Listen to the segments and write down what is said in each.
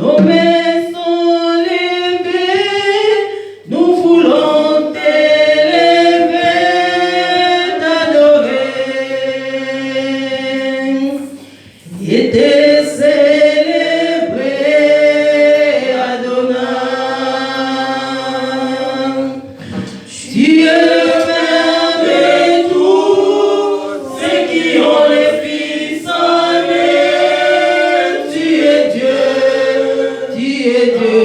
nos mains sont levées, nous voulons t'élever, t'adorer et te célébrer, Adonai. Tu es le Père de tous ceux qui ont les fils en eux. Tu es Dieu, tu es Dieu.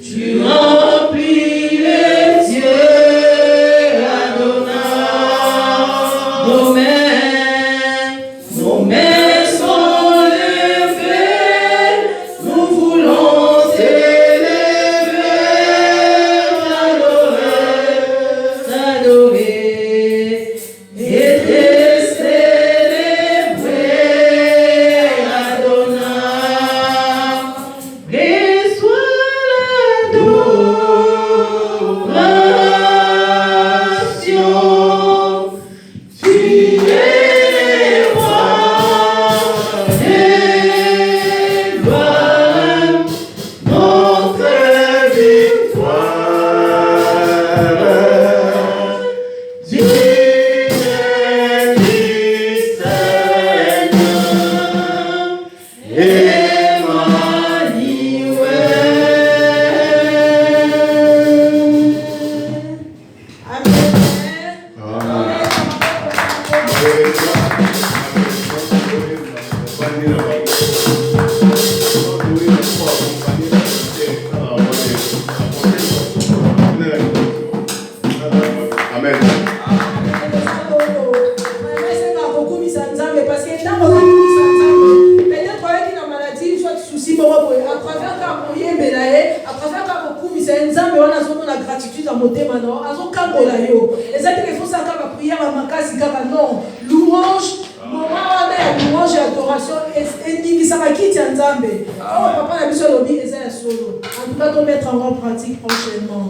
Tu remplis les cieux, Adonai. Nos mains sont levées, nous voulons t'élever, t'adorer et te célébrer, Adonai. Reçois l'adoration. Tu es roi des gloires, notre victoire. Digne du Seigneur, Emmanuel. Amen. Louange et adoration et ça va quitter Nzambe. Oh papa la biso lobi eza ya solo. En tout cas on mettre en pratique prochainement.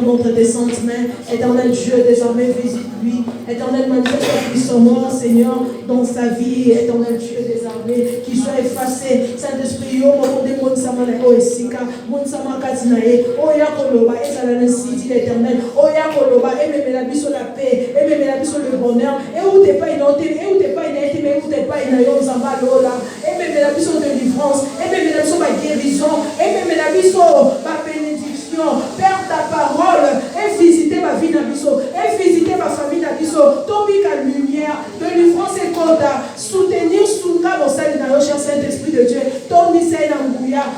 Notre descente main, éternel Dieu, désormais visite-lui, éternel manifeste ta puissance, Seignor, dans sa vie, éternel Dieu, désormais, qu'il soit effacé, Saint-Esprit, oh, mon démon, Samana, oh, Esika, mon Samakatinae, oh, Yakoloba, et Salanacidi, l'éternel, oh, Yakoloba, et même la biso la paix, et même la biso le bonheur, et où t'es pas innoté, et où t'es pas innoté, mais où t'es pas innoté, Zambalola, et même la biso de délivrance, et même la biso ma guérison, et même la biso ma bénédiction, Père ta parole, et visiter ma vie Nabiso, et visiter ma famille Nabiso, tomber la lumière, de délivrance et Koda, soutenir Sunga dans celle de cher Saint-Esprit de Dieu, Tondi Saïnangouya,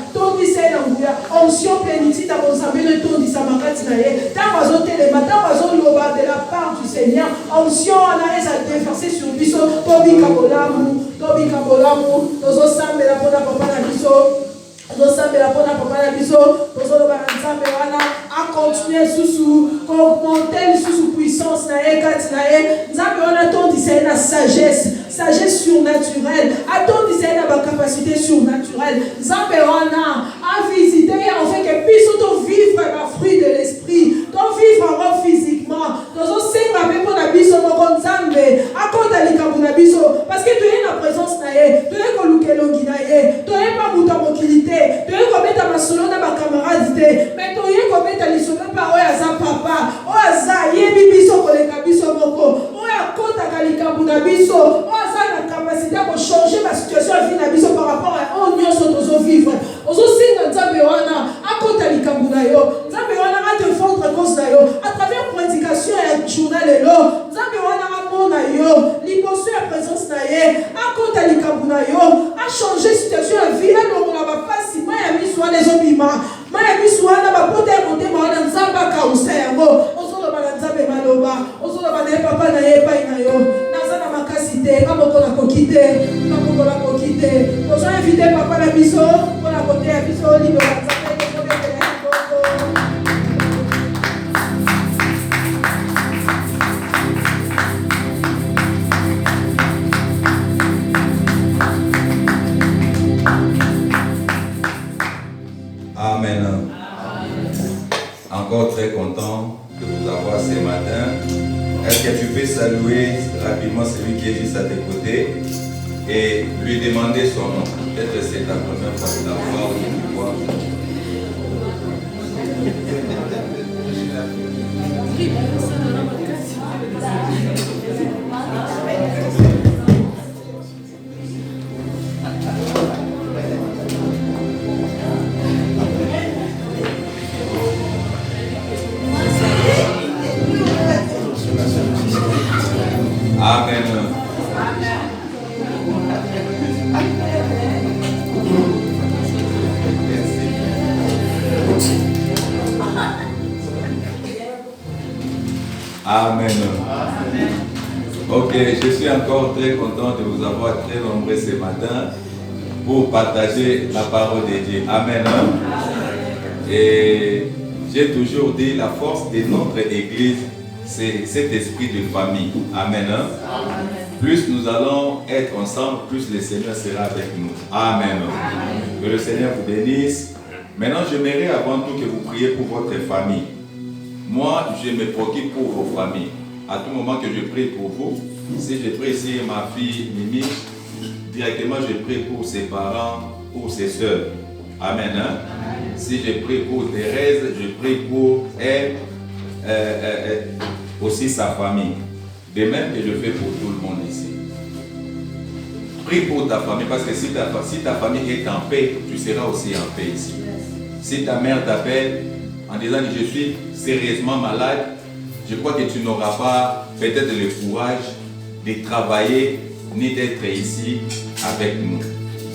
onction plénitude à vos amis de Tondi Samakatinae, Tamazo Telema, Tamazo Loba de la part du Seigneur, onction Anaïs à déverser sur Biso, Tobi Kabolamu, Tozo Sambe la Pona Papa Nabiso. Nous sommes la bonne papa la biso, nous sommes la à continuer sous augmenter sous puissance na ekati na e. Nzambe on attend c'est la sagesse surnaturelle. Attend c'est la capacité surnaturelle. Nzambe on a visiter en fait que puisse vivre le fruit de l'esprit, vivre physiquement. Nous sommes même pour la biso mon Nzambe à compte likabu na biso parce que tu es la présence na e, tu es ko lukelongi na e, tu es pas mutamokilité. Tu es comme ta masolo na ba camarade mais tu es comme ta lisolo pa oya papa oya yebi biso koleka biso moko oya kota kalika buna biso oya na capacité pour changer ma situation de vie na biso par rapport à on nyonso tozo vivre ozo singa Nzambe wana akota likabuna yo Nzambe wana a te fondre cause na yo à travers prédication et journal elo Nzambe wana amona yo liboso ya présence na ye akota likabuna yo a changer situation de vie alors on va passer maya miswa les obima maya miswa na ba pote monte ma na Nzamba ka usengo ozolo ba Nzambe maloba ozolo ba ne papa na ye pa ina yo nazana makasite kamoko na kokite ozo inviter papa na biso pour la côté ya biso libo ba Nzambe encore très content de vous avoir ce matin. Est-ce que tu peux saluer rapidement celui qui est juste à tes côtés et lui demander son nom? Peut-être que c'est ta première fois de la voir ou de le voir. Amen. Amen. Ok, je suis encore très content de vous avoir très nombreux ce matin pour partager la parole de Dieu. Amen. Et j'ai toujours dit la force de notre église, c'est cet esprit de famille. Amen. Plus nous allons être ensemble, plus le Seigneur sera avec nous. Amen. Que le Seigneur vous bénisse. Maintenant, j'aimerais avant tout que vous priez pour votre famille. Moi, je me préoccupe pour vos familles. À tout moment que je prie pour vous, si je prie ici ma fille Mimi, directement je prie pour ses parents, pour ses soeurs. Amen. Si je prie pour Thérèse, je prie pour elle, aussi sa famille. De même que je fais pour tout le monde ici. Prie pour ta famille, parce que si ta famille est en paix, tu seras aussi en paix ici. Si ta mère t'appelle en disant que je suis sérieusement malade, je crois que tu n'auras pas peut-être le courage de travailler ni d'être ici avec nous.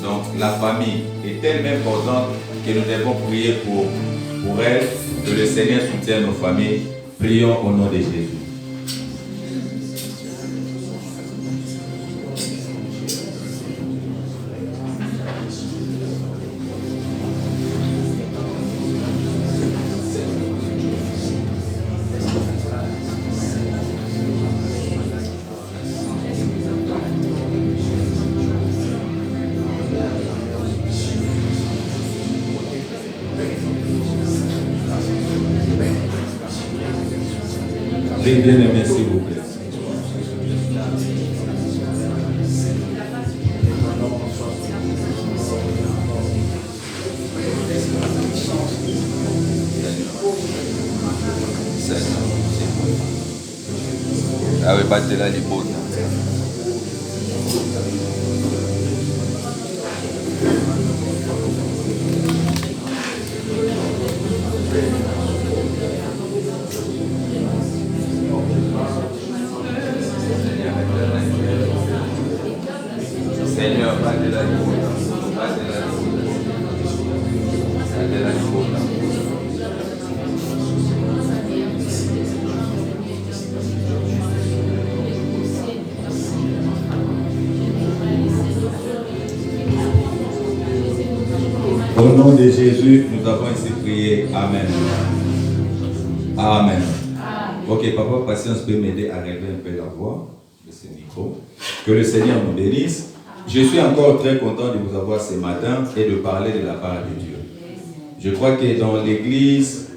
Donc la famille est tellement importante que nous devons prier pour elle, que le Seigneur soutienne nos familles. Prions au nom de Jésus. Bien aimé, s'il vous plaît. Ah oui, battez là les bonnes. Seigneur, battez là les bonnes. Battez là les bonnes. Battez là les bonnes. Au nom de Jésus, nous avons ainsi prié. Amen. Amen. Ok, papa, patience peut m'aider à relever un peu la voix de ce micro. Que le Seigneur nous bénisse. Je suis encore très content de vous avoir ce matin et de parler de la part de Dieu. Je crois que dans l'église,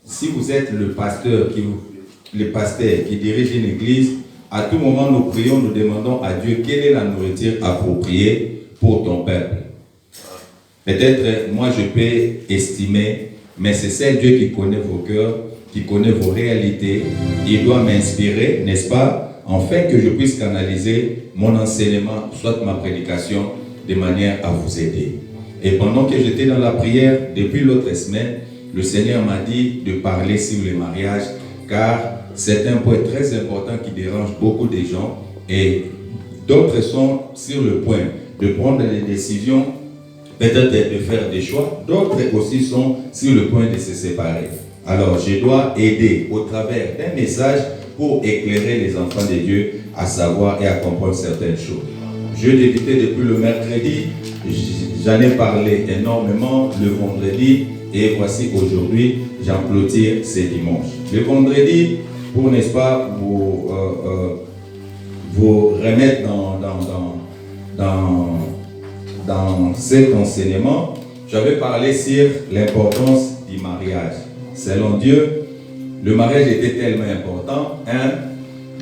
si vous êtes le pasteur qui dirige une église, à tout moment nous prions, nous demandons à Dieu quelle est la nourriture appropriée pour ton peuple. Peut-être moi je peux estimer, mais c'est celle Dieu qui connaît vos cœurs, qui connaît vos réalités. Il doit m'inspirer, n'est-ce pas, afin que je puisse canaliser mon enseignement, soit ma prédication, de manière à vous aider. Et pendant que j'étais dans la prière, depuis l'autre semaine, le Seigneur m'a dit de parler sur le mariage, car c'est un point très important qui dérange beaucoup de gens, et d'autres sont sur le point de prendre des décisions, peut-être de faire des choix, d'autres aussi sont sur le point de se séparer. Alors je dois aider au travers d'un message pour éclairer les enfants de Dieu à savoir et à comprendre certaines choses. Je débutais depuis le mercredi, j'en ai parlé énormément le vendredi et voici aujourd'hui, j'en clôture ce dimanche. Le vendredi, pour n'est-ce pas vous remettre dans cet enseignement, j'avais parlé sur l'importance du mariage. Selon Dieu, le mariage était tellement important.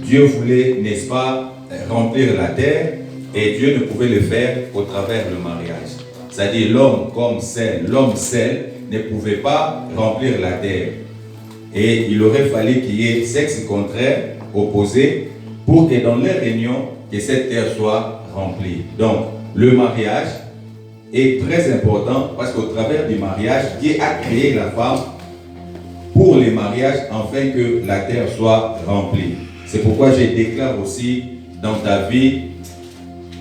Dieu voulait, n'est-ce pas, remplir la terre, et Dieu ne pouvait le faire qu'au travers du mariage. C'est-à-dire l'homme comme seul, l'homme seul ne pouvait pas remplir la terre. Et il aurait fallu qu'il y ait sexe contraire, opposé, pour que dans leur réunion, que cette terre soit remplie. Donc, le mariage est très important parce qu'au travers du mariage, Dieu a créé la femme pour les mariages afin que la terre soit remplie. C'est pourquoi je déclare aussi dans ta vie,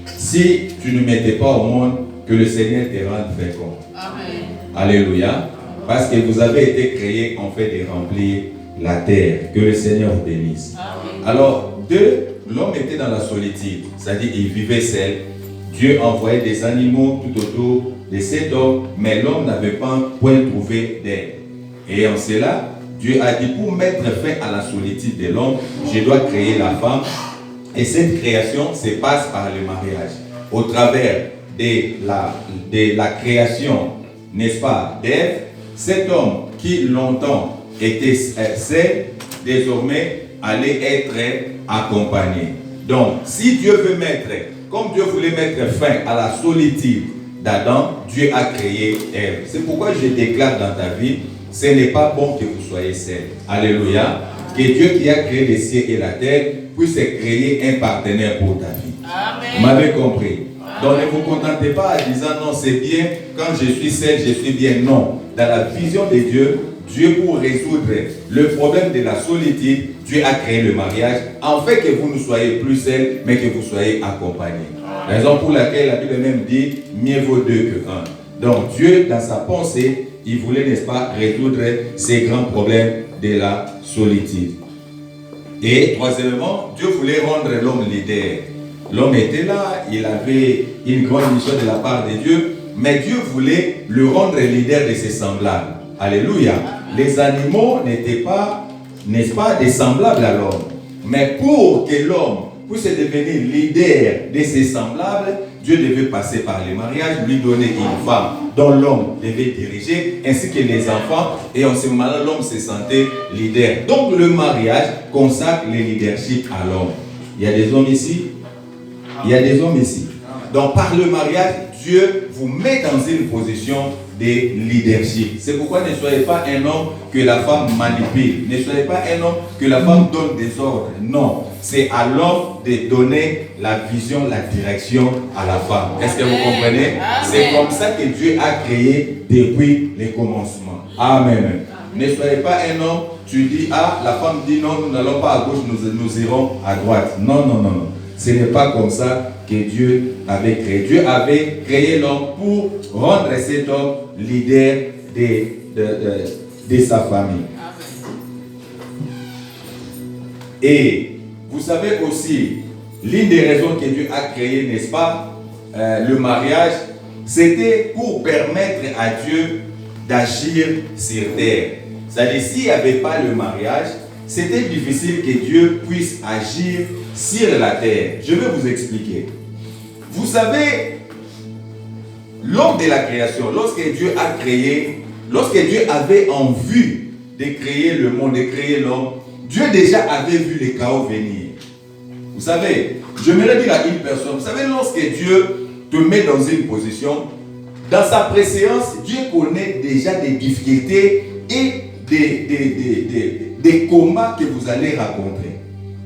si tu ne mettais pas au monde, que le Seigneur te rende fécond. Amen. Alléluia. Parce que vous avez été créés en fait de remplir la terre. Que le Seigneur vous bénisse. Amen. Alors, l'homme était dans la solitude, c'est-à-dire il vivait seul. Dieu envoyait des animaux tout autour de cet homme, mais l'homme n'avait pas point trouvé d'aide. Et en cela, Dieu a dit, pour mettre fin à la solitude de l'homme, je dois créer la femme. Et cette création se passe par le mariage. Au travers de la création, n'est-ce pas, d'Ève, cet homme qui longtemps était seul, désormais allait être accompagné. Donc, si Dieu veut mettre, comme Dieu voulait mettre fin à la solitude d'Adam, Dieu a créé Ève. C'est pourquoi je déclare dans ta vie, ce n'est pas bon que vous soyez seul. Alléluia. Que Dieu qui a créé les cieux et la terre puisse créer un partenaire pour ta vie. Amen. Vous m'avez compris? Donc ne vous contentez pas en disant non, c'est bien, quand je suis seul, je suis bien. Non. Dans la vision de Dieu, Dieu pour résoudre le problème de la solitude, Dieu a créé le mariage, en fait que vous ne soyez plus seuls, mais que vous soyez accompagnés. Raison pour laquelle la Bible même dit, mieux vaut deux que un. Donc Dieu, dans sa pensée, il voulait, n'est-ce pas, résoudre ces grands problèmes de la solitude. Et troisièmement, Dieu voulait rendre l'homme leader. L'homme était là, il avait une grande mission de la part de Dieu, mais Dieu voulait le rendre leader de ses semblables. Alléluia. Les animaux n'étaient pas, n'est-ce pas, des semblables à l'homme. Mais pour que l'homme puisse devenir leader de ses semblables, Dieu devait passer par le mariage, lui donner une femme dont l'homme devait diriger, ainsi que les enfants. Et en ce moment-là, l'homme se sentait leader. Donc le mariage consacre le leadership à l'homme. Il y a des hommes ici. Il y a des hommes ici. Donc par le mariage, Dieu vous met dans une position de leadership. C'est pourquoi ne soyez pas un homme que la femme manipule. Ne soyez pas un homme que la femme donne des ordres. Non. C'est à l'homme de donner la vision, la direction à la femme. Est-ce que vous comprenez? C'est comme ça que Dieu a créé depuis les commencements. Amen. Ne soyez pas un homme, tu dis, ah, la femme dit non, nous n'allons pas à gauche, nous irons à droite. Non, non, non, non. Ce n'est pas comme ça que Dieu avait créé. Dieu avait créé l'homme pour rendre cet homme leader de sa famille. Et vous savez aussi, l'une des raisons que Dieu a créé, n'est-ce pas, le mariage, c'était pour permettre à Dieu d'agir sur terre. C'est-à-dire, s'il n'y avait pas le mariage, c'était difficile que Dieu puisse agir sur la terre. Je vais vous expliquer. Vous savez, lors de la création, lorsque Dieu a créé, lorsque Dieu avait en vue de créer le monde, de créer l'homme, Dieu déjà avait vu les chaos venir. Vous savez, je me dire à une personne, vous savez, lorsque Dieu te met dans une position, dans sa préséance, Dieu connaît déjà des difficultés et des combats que vous allez rencontrer.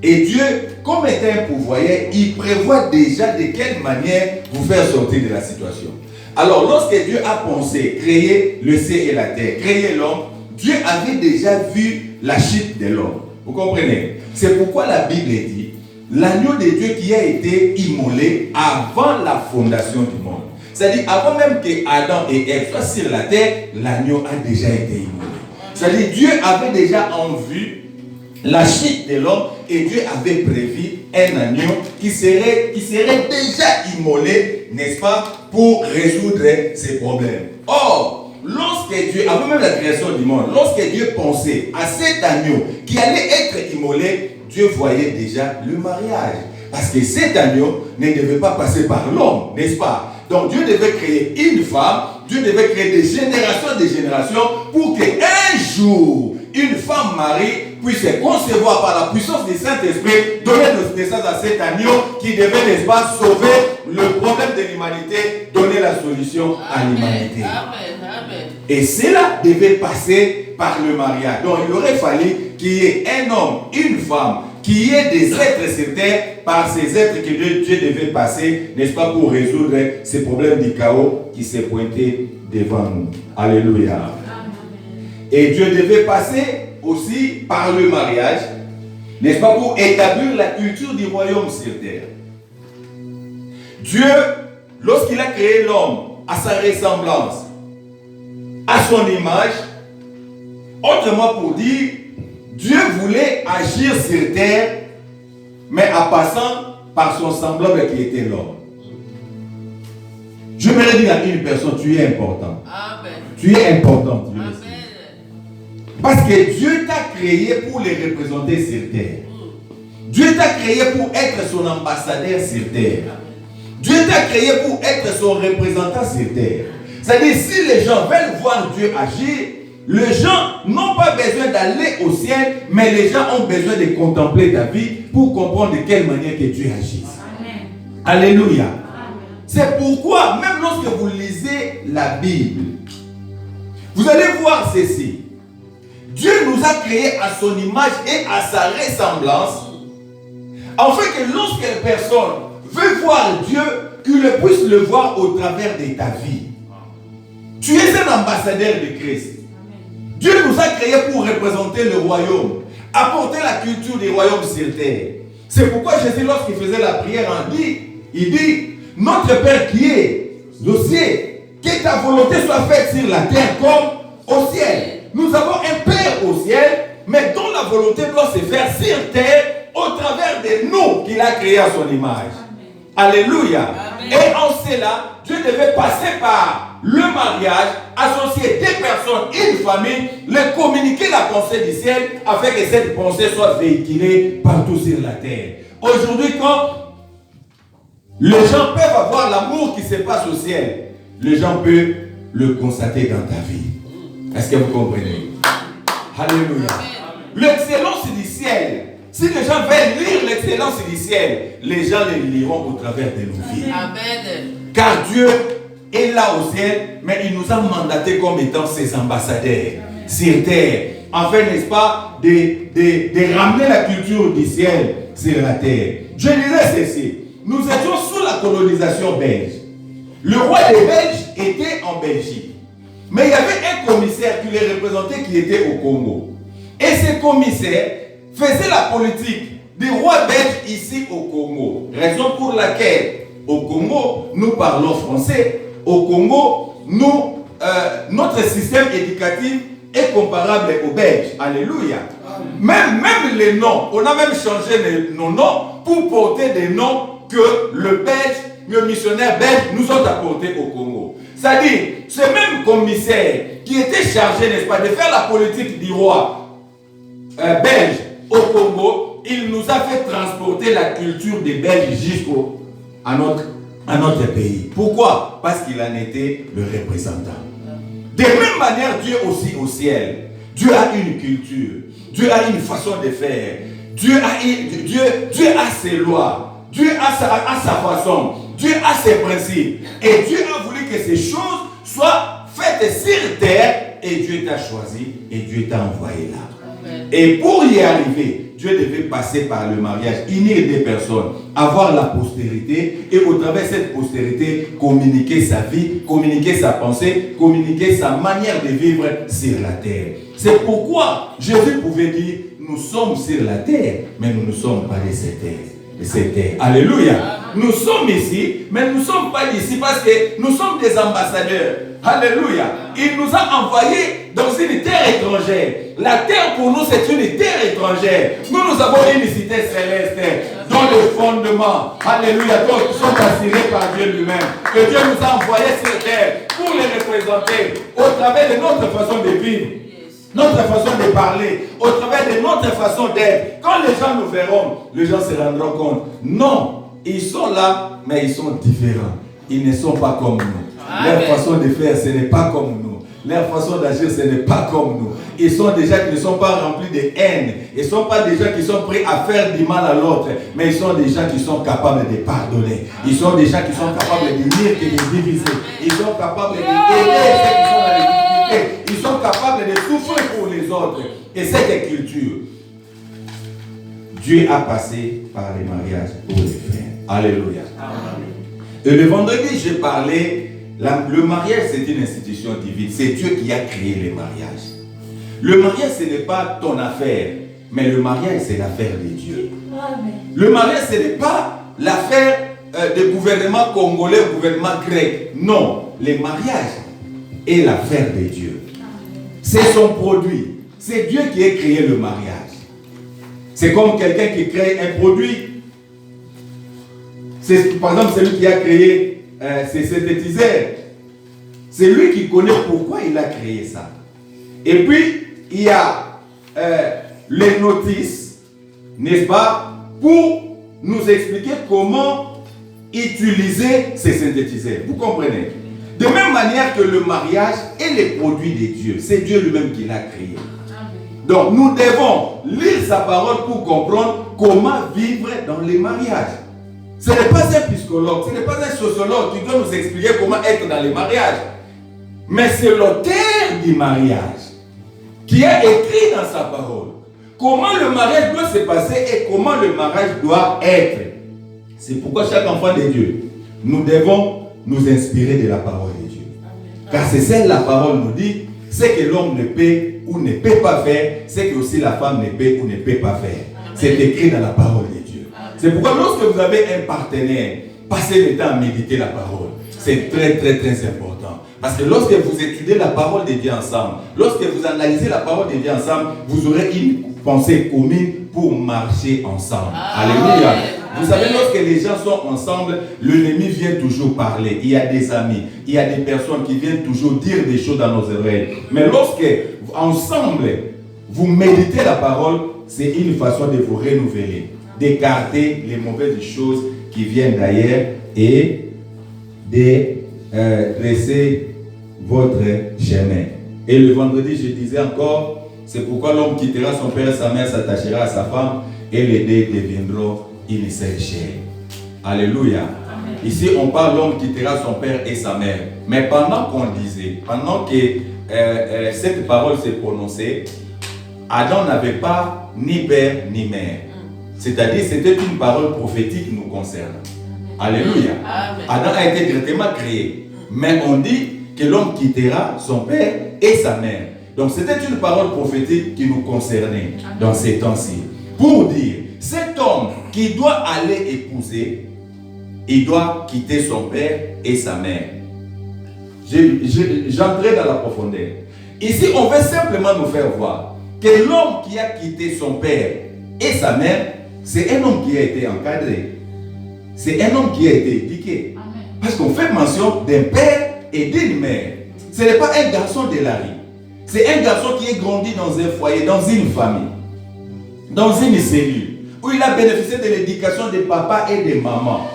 Et Dieu, comme étant un pourvoyeur, il prévoit déjà de quelle manière vous faire sortir de la situation. Alors, lorsque Dieu a pensé créer le ciel et la terre, créer l'homme, Dieu avait déjà vu la chute de l'homme. Vous comprenez? C'est pourquoi la Bible dit, l'agneau de Dieu qui a été immolé avant la fondation du monde. C'est-à-dire, avant même que Adam et Ève soient sur la terre, l'agneau a déjà été immolé. C'est-à-dire, Dieu avait déjà en vue la chute de l'homme et Dieu avait prévu un agneau qui serait déjà immolé, n'est-ce pas, pour résoudre ses problèmes. Or, lorsque Dieu, avant même la création du monde, lorsque Dieu pensait à cet agneau qui allait être immolé, Dieu voyait déjà le mariage. Parce que cet agneau ne devait pas passer par l'homme, n'est-ce pas? Donc Dieu devait créer une femme, Dieu devait créer des générations pour qu'un jour, une femme mariée puisse concevoir par la puissance du Saint-Esprit, donner naissance à cet agneau qui devait, n'est-ce pas, sauver le problème de l'humanité, donner la solution à l'humanité. Et cela devait passer par le mariage. Donc il aurait fallu qu'il y ait un homme, une femme, qu'il y ait des êtres sur terre, par ces êtres que Dieu devait passer, n'est-ce pas, pour résoudre ces problèmes du chaos qui s'est pointé devant nous. Alléluia. Et Dieu devait passer aussi par le mariage, n'est-ce pas, pour établir la culture du royaume sur terre. Dieu, lorsqu'il a créé l'homme à sa ressemblance, à son image, autrement pour dire, Dieu voulait agir sur terre, mais en passant par son semblable qui était l'homme. Je me dire à une personne, tu es important. Amen. Tu es important. Tu es. Parce que Dieu t'a créé pour les représenter sur terre. Dieu t'a créé pour être son ambassadeur sur terre. Dieu t'a créé pour être son représentant sur terre. C'est-à-dire, si les gens veulent voir Dieu agir, les gens n'ont pas besoin d'aller au ciel, mais les gens ont besoin de contempler ta vie pour comprendre de quelle manière que Dieu agit. Amen. Alléluia. Amen. C'est pourquoi, même lorsque vous lisez la Bible, vous allez voir ceci. Dieu nous a créés à son image et à sa ressemblance, afin que lorsqu'une personne veut voir Dieu, qu'il puisse le voir au travers de ta vie. Tu es un ambassadeur de Christ. Dieu nous a créés pour représenter le royaume, apporter la culture du royaume sur terre. C'est pourquoi Jésus, lorsqu'il faisait la prière, il dit, notre Père qui est au ciel, que ta volonté soit faite sur la terre comme au ciel. Nous avons un Père au ciel, mais dont la volonté doit se faire sur terre au travers de nous qu'il a créé à son image. Alléluia. Amen. Et en cela, Dieu devait passer par le mariage, associer deux personnes, une famille, leur communiquer la pensée du ciel, afin que cette pensée soit véhiculée partout sur la terre. Aujourd'hui, quand les gens peuvent avoir l'amour qui se passe au ciel, les gens peuvent le constater dans ta vie. Est-ce que vous comprenez? Alléluia. L'excellence du ciel. Si les gens veulent lire l'excellence du ciel, les gens les liront au travers de nos vies. Amen. Car Dieu est là au ciel, mais il nous a mandatés comme étant ses ambassadeurs sur terre. Afin, n'est-ce pas, de ramener la culture du ciel sur la terre. Je dirais ceci. Nous étions sous la colonisation belge. Le roi des Belges était en Belgique. Mais il y avait un commissaire qui les représentait qui était au Congo. Et ce commissaire faisait la politique du roi belge ici au Congo. Raison pour laquelle au Congo, nous parlons français. Au Congo, notre système éducatif est comparable au belge. Alléluia. Même les noms, on a même changé nos noms pour porter des noms que le missionnaire belge nous a apportés au Congo. C'est-à-dire, ce même commissaire qui était chargé, n'est-ce pas, de faire la politique du roi belge au Congo, il nous a fait transporter la culture des Belges jusqu'à notre pays. Pourquoi? Parce qu'il en était le représentant. De même manière, Dieu aussi au ciel. Dieu a une culture. Dieu a une façon de faire. Dieu a ses lois. Dieu a sa façon. Dieu a ses principes. Et Dieu a voulu que ces choses soient faites sur terre. Et Dieu t'a choisi. Et Dieu t'a envoyé là. Amen. Et pour y arriver, Dieu devait passer par le mariage, unir des personnes, avoir la postérité. Et au travers de cette postérité, communiquer sa vie, communiquer sa pensée, communiquer sa manière de vivre sur la terre. C'est pourquoi Jésus pouvait dire, nous sommes sur la terre, mais nous ne sommes pas de cette terre. Alléluia. Nous sommes ici, mais nous ne sommes pas ici parce que nous sommes des ambassadeurs. Alléluia. Il nous a envoyés dans une terre étrangère. La terre pour nous c'est une terre étrangère. Nous avons une cité céleste dont le fondement, alléluia, qui sont assurés par Dieu lui-même. Que Dieu nous a envoyés sur terre pour les représenter au travers de notre façon de vivre. Notre façon de parler, au travers de notre façon d'être. Quand les gens nous verront, les gens se rendront compte. Non, ils sont là, mais ils sont différents. Ils ne sont pas comme nous. Leur façon de faire, ce n'est pas comme nous. Leur façon d'agir, ce n'est pas comme nous. Ils sont des gens qui ne sont pas remplis de haine. Ils ne sont pas des gens qui sont prêts à faire du mal à l'autre. Mais ils sont des gens qui sont capables de pardonner. Ils sont des gens qui sont capables de dire et de diviser. Ils sont capables d'aider ceux qui sont dans les difficultés. Ils sont capables de souffrir pour les autres. Et cette culture, Dieu a passé par les mariages pour les faire. Alléluia. Et le vendredi, j'ai parlé. Le mariage, c'est une institution divine. C'est Dieu qui a créé les mariages. Le mariage, ce n'est pas ton affaire, mais le mariage, c'est l'affaire de Dieu. Amen. Le mariage, ce n'est pas l'affaire du gouvernement congolais ou du gouvernement grec. Non, le mariage est l'affaire de Dieu. C'est son produit. C'est Dieu qui a créé le mariage. C'est comme quelqu'un qui crée un produit. C'est, par exemple, celui qui a créé ces synthétiseurs. C'est lui qui connaît pourquoi il a créé ça. Et puis, il y a les notices, n'est-ce pas, pour nous expliquer comment utiliser ces synthétiseurs. Vous comprenez? De même manière que le mariage est le produit de Dieu. C'est Dieu lui-même qui l'a créé. Donc, nous devons lire sa parole pour comprendre comment vivre dans les mariages. Ce n'est pas un psychologue, ce n'est pas un sociologue qui doit nous expliquer comment être dans les mariages. Mais c'est l'auteur du mariage qui a écrit dans sa parole comment le mariage doit se passer et comment le mariage doit être. C'est pourquoi chaque enfant de Dieu, nous devons nous inspirer de la parole de Dieu. Car c'est celle la parole nous dit, c'est que l'homme ne peut ou ne peut pas faire, c'est que aussi la femme ne peut ou ne peut pas faire. C'est écrit dans la parole de Dieu. C'est pourquoi lorsque vous avez un partenaire, passez le temps à méditer la parole. C'est très très très important. Parce que lorsque vous étudiez la parole de Dieu ensemble, lorsque vous analysez la parole de Dieu ensemble, vous aurez une pensée commune pour marcher ensemble. Alléluia. Vous savez, lorsque les gens sont ensemble, l'ennemi vient toujours parler. Il y a des amis, il y a des personnes qui viennent toujours dire des choses dans nos oreilles. Mais lorsque ensemble, vous méditez la parole, c'est une façon de vous renouveler, d'écarter les mauvaises choses qui viennent d'ailleurs et de dresser votre chemin. Et le vendredi, je disais encore, c'est pourquoi l'homme quittera son père et sa mère, s'attachera à sa femme et les deux deviendront une seule chair. Alléluia. Amen. Ici, on parle l'homme quittera son père et sa mère. Mais pendant qu'on disait, pendant que cette parole s'est prononcée, Adam n'avait pas ni père ni mère. C'est-à-dire, c'était une parole prophétique nous concernant. Alléluia. Amen. Adam a été directement créé. Mais on dit que l'homme quittera son père et sa mère. Donc, c'était une parole prophétique qui nous concernait dans ces temps-ci. Pour dire, cet homme qui doit aller épouser, il doit quitter son père et sa mère. J'entrais dans la profondeur. Ici, on veut simplement nous faire voir que l'homme qui a quitté son père et sa mère, c'est un homme qui a été encadré. C'est un homme qui a été éduqué. Amen. Parce qu'on fait mention d'un père et d'une mère. Ce n'est pas un garçon de la rue. C'est un garçon qui est grandi dans un foyer, dans une famille, dans une cellule, où il a bénéficié de l'éducation de papa et de maman.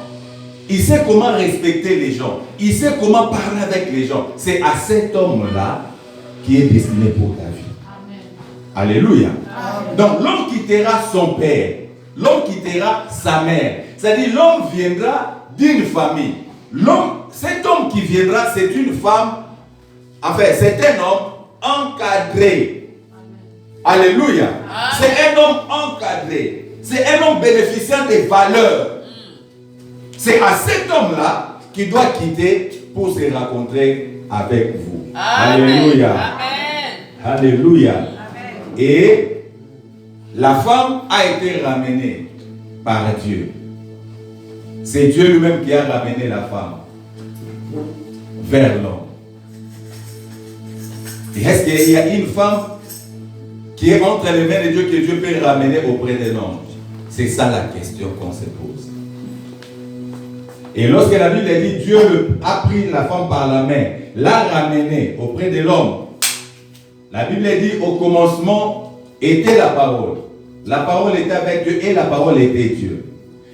Il sait comment respecter les gens. Il sait comment parler avec les gens. C'est à cet homme-là qui est destiné pour ta vie. Amen. Alléluia. Amen. Donc l'homme quittera son père. L'homme quittera sa mère. C'est-à-dire l'homme viendra d'une famille. Cet homme qui viendra, c'est une femme, enfin c'est un homme encadré. Amen. Alléluia. Amen. C'est un homme encadré. C'est un homme bénéficiant des valeurs. C'est à cet homme-là qui doit quitter pour se rencontrer avec vous. Amen. Alléluia. Amen. Alléluia. Amen. Et la femme a été ramenée par Dieu. C'est Dieu lui-même qui a ramené la femme vers l'homme. Et est-ce qu'il y a une femme qui est entre les mains de Dieu que Dieu peut ramener auprès de l'homme? C'est ça la question qu'on se pose. Et lorsque la Bible dit Dieu a pris la femme par la main, l'a ramenée auprès de l'homme, la Bible dit au commencement était la parole. La parole était avec Dieu et la parole était Dieu.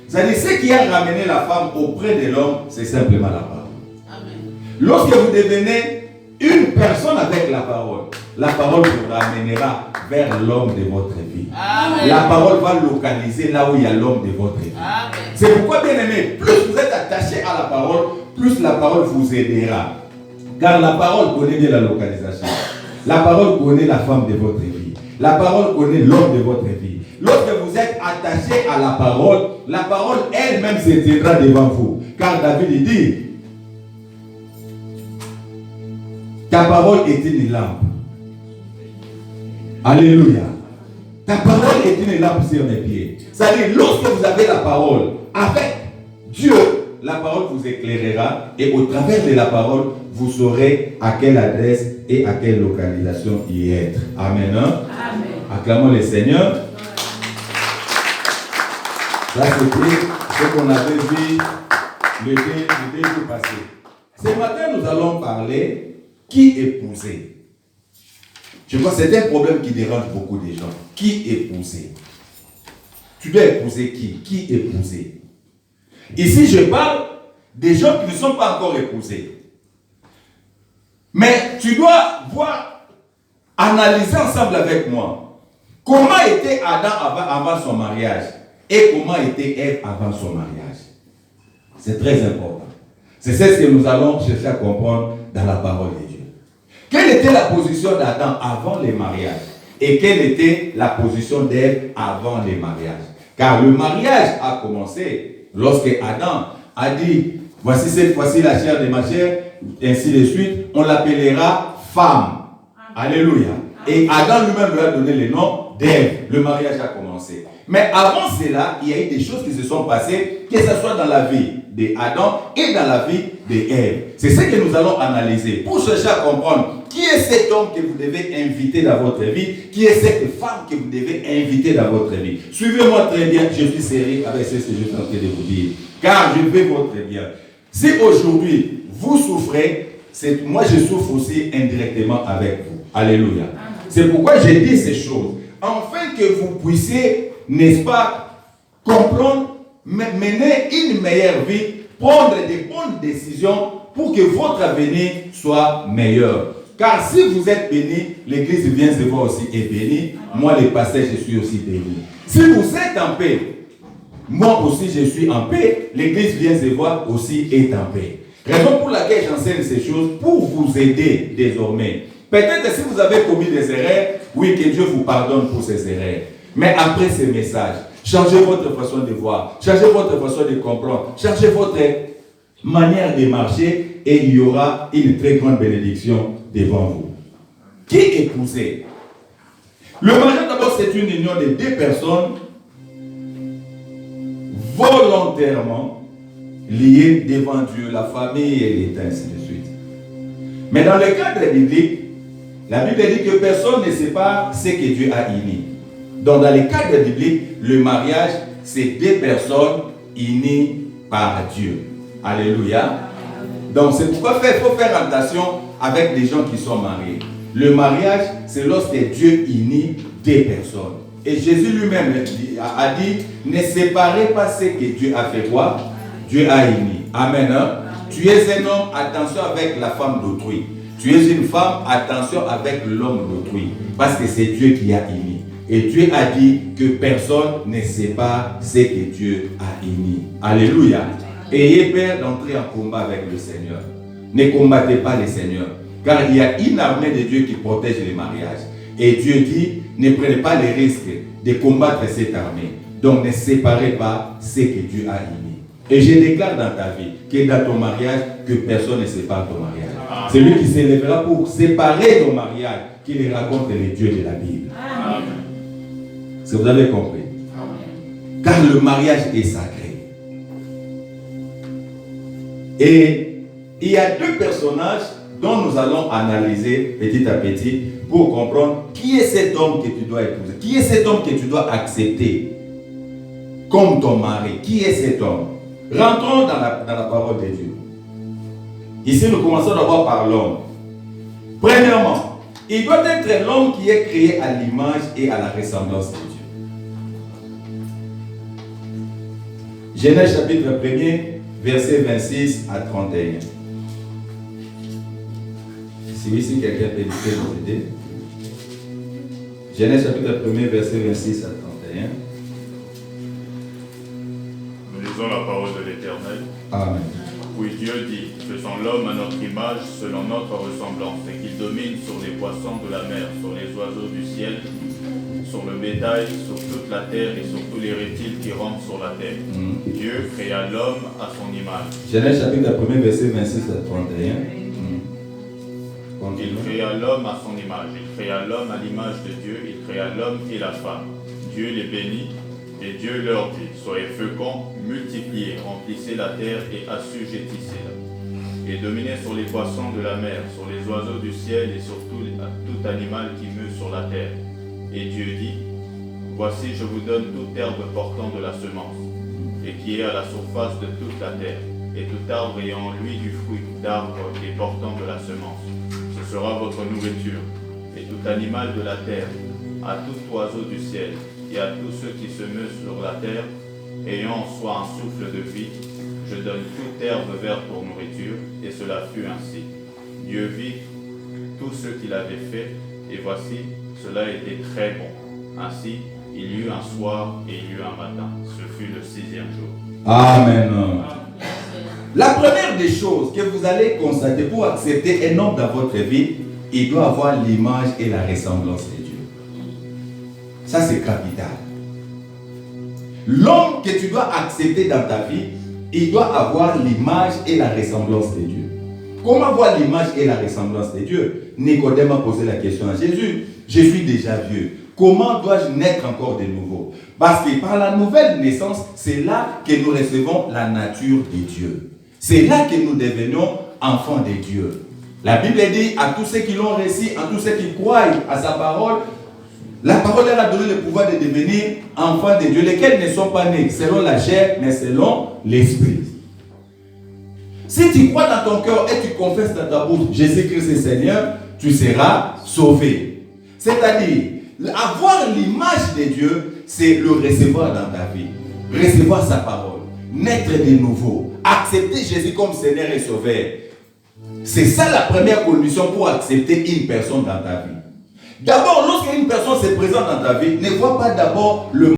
C'est-à-dire ce qui a ramené la femme auprès de l'homme, c'est simplement la parole. Amen. Lorsque vous devenez une personne avec la parole vous ramènera vers l'homme de votre vie. Amen. La parole va localiser là où il y a l'homme de votre vie. Amen. C'est pourquoi, bien aimé, plus vous êtes attaché à la parole, plus la parole vous aidera. Car la parole connaît bien la localisation. La parole connaît la femme de votre vie. La parole connaît l'homme de votre vie. Lorsque vous êtes attaché à la parole elle-même se tiendra devant vous. Car David il dit, ta parole est une lampe. Alléluia. Ta parole est une lampe sur mes pieds. C'est-à-dire, lorsque vous avez la parole avec Dieu, la parole vous éclairera et au travers de la parole, vous saurez à quelle adresse et à quelle localisation y être. Amen. Hein? Amen. Acclamons le Seigneur. Là, c'était ce qu'on avait vu le deux jours passés. Ce matin, nous allons parler qui épouser. Je crois que c'est un problème qui dérange beaucoup de gens. Qui épouser? Tu dois épouser qui? Qui épouser? Ici, je parle des gens qui ne sont pas encore épousés. Mais tu dois voir, analyser ensemble avec moi comment était Adam avant son mariage et comment était Ève avant son mariage. C'est très important. C'est ce que nous allons chercher à comprendre dans la parole de Dieu. Quelle était la position d'Adam avant les mariages et quelle était la position d'Ève avant les mariages? Car le mariage a commencé lorsque Adam a dit, voici cette fois-ci la chair de ma chair, ainsi de suite, on l'appellera femme. Alléluia. Et Adam lui-même lui a donné le nom d'Ève. Le mariage a commencé. Mais avant cela, il y a eu des choses qui se sont passées, que ce soit dans la vie d'Adam et dans la vie d'Ève. C'est ce que nous allons analyser pour chercher à comprendre qui est cet homme que vous devez inviter dans votre vie, qui est cette femme que vous devez inviter dans votre vie. Suivez-moi très bien, je suis sérieux avec ce que je suis en train de vous dire, car je veux votre bien. Si aujourd'hui vous souffrez, moi je souffre aussi indirectement avec vous. Alléluia. C'est pourquoi j'ai dit ces choses, afin que vous puissiez, n'est-ce pas, comprendre, mener une meilleure vie, prendre des bonnes décisions pour que votre avenir soit meilleur. Car si vous êtes béni, l'église vient se voir aussi est bénie. Moi, le pasteur, je suis aussi béni. Si vous êtes en paix, moi aussi je suis en paix. L'église vient se voir aussi est en paix. Raison pour laquelle j'enseigne ces choses, pour vous aider désormais. Peut-être si vous avez commis des erreurs, oui, que Dieu vous pardonne pour ces erreurs. Mais après ces messages, changez votre façon de voir, changez votre façon de comprendre, changez votre manière de marcher et il y aura une très grande bénédiction devant vous. Qui épouser? Le mariage d'abord c'est une union de deux personnes volontairement liées devant Dieu, la famille et l'État, ainsi de suite. Mais dans le cadre biblique, la Bible dit que personne ne sait pas ce que Dieu a uni. Donc dans le cadre biblique, le mariage c'est deux personnes unies par Dieu. Alléluia. Donc c'est pourquoi il faut faire attention avec les gens qui sont mariés. Le mariage, c'est lorsque Dieu unit deux personnes. Et Jésus lui-même a dit, ne séparez pas ce que Dieu a fait quoi? Dieu a uni. Amen. Hein? Tu es un homme, attention avec la femme d'autrui. Tu es une femme, attention avec l'homme d'autrui. Parce que c'est Dieu qui a uni. Et Dieu a dit que personne ne sait pas ce que Dieu a uni. Alléluia. Ayez peur d'entrer en combat avec le Seigneur. Ne combattez pas le Seigneur. Car il y a une armée de Dieu qui protège les mariages. Et Dieu dit, ne prenez pas les risques de combattre cette armée. Donc ne séparez pas ce que Dieu a uni. Et je déclare dans ta vie que dans ton mariage, que personne ne sépare ton mariage. C'est lui qui s'élèvera pour séparer ton mariage, qui les raconte les dieux de la Bible. Amen. Si vous avez compris. Amen. Car le mariage est sacré. Et il y a deux personnages dont nous allons analyser petit à petit pour comprendre qui est cet homme que tu dois épouser, qui est cet homme que tu dois accepter comme ton mari, qui est cet homme. Rentrons dans la parole de Dieu. Ici, nous commençons d'abord par l'homme. Premièrement, il doit être l'homme qui est créé à l'image et à la ressemblance de Dieu. Genèse chapitre 1er, versets 26 à 31. Si oui, si quelqu'un peut nous aider. Genèse chapitre 1er, verset 26 à 31. Nous lisons la parole de l'Éternel. Amen. Oui, Dieu dit, faisons l'homme à notre image, selon notre ressemblance, et qu'il domine sur les poissons de la mer, sur les oiseaux du ciel, sur le bétail, sur toute la terre et sur tous les reptiles qui rampent sur la terre. Dieu créa l'homme à son image. Genèse chapitre 1er, verset 26 à 31. Il créa l'homme à son image, il créa l'homme à l'image de Dieu, il créa l'homme et la femme. Dieu les bénit, et Dieu leur dit, soyez féconds, multipliez, remplissez la terre et assujettissez-la. Et dominez sur les poissons de la mer, sur les oiseaux du ciel et sur tout animal qui meut sur la terre. Et Dieu dit, voici je vous donne toute herbe portant de la semence, et qui est à la surface de toute la terre, et tout arbre ayant en lui du fruit d'arbre et portant de la semence. Ce sera votre nourriture, et tout animal de la terre, à tout oiseau du ciel, et à tous ceux qui se meuvent sur la terre, ayant en soi un souffle de vie, je donne toute herbe verte pour nourriture, et cela fut ainsi. Dieu vit tout ce qu'il avait fait, et voici, cela était très bon. Ainsi, il y eut un soir et il y eut un matin. Ce fut le 6e jour. Amen. La première des choses que vous allez constater pour accepter un homme dans votre vie, il doit avoir l'image et la ressemblance de Dieu. Ça, c'est capital. L'homme que tu dois accepter dans ta vie, il doit avoir l'image et la ressemblance de Dieu. Comment avoir l'image et la ressemblance de Dieu? Nicodème a posé la question à Jésus. Je suis déjà vieux. Comment dois-je naître encore de nouveau? Parce que par la nouvelle naissance, c'est là que nous recevons la nature de Dieu. C'est là que nous devenons enfants de Dieu. La Bible dit à tous ceux qui l'ont reçu, à tous ceux qui croient à sa parole, la parole leur a donné le pouvoir de devenir enfants de Dieu, lesquels ne sont pas nés selon la chair, mais selon l'esprit. Si tu crois dans ton cœur et tu confesses dans ta bouche Jésus-Christ est Seigneur, tu seras sauvé. C'est-à-dire, avoir l'image de Dieu, c'est le recevoir dans ta vie. Recevoir sa parole, naître de nouveau, accepter Jésus comme Seigneur et Sauveur. C'est ça la première condition pour accepter une personne dans ta vie. D'abord, lorsqu'une personne se présente dans ta vie, ne vois pas d'abord le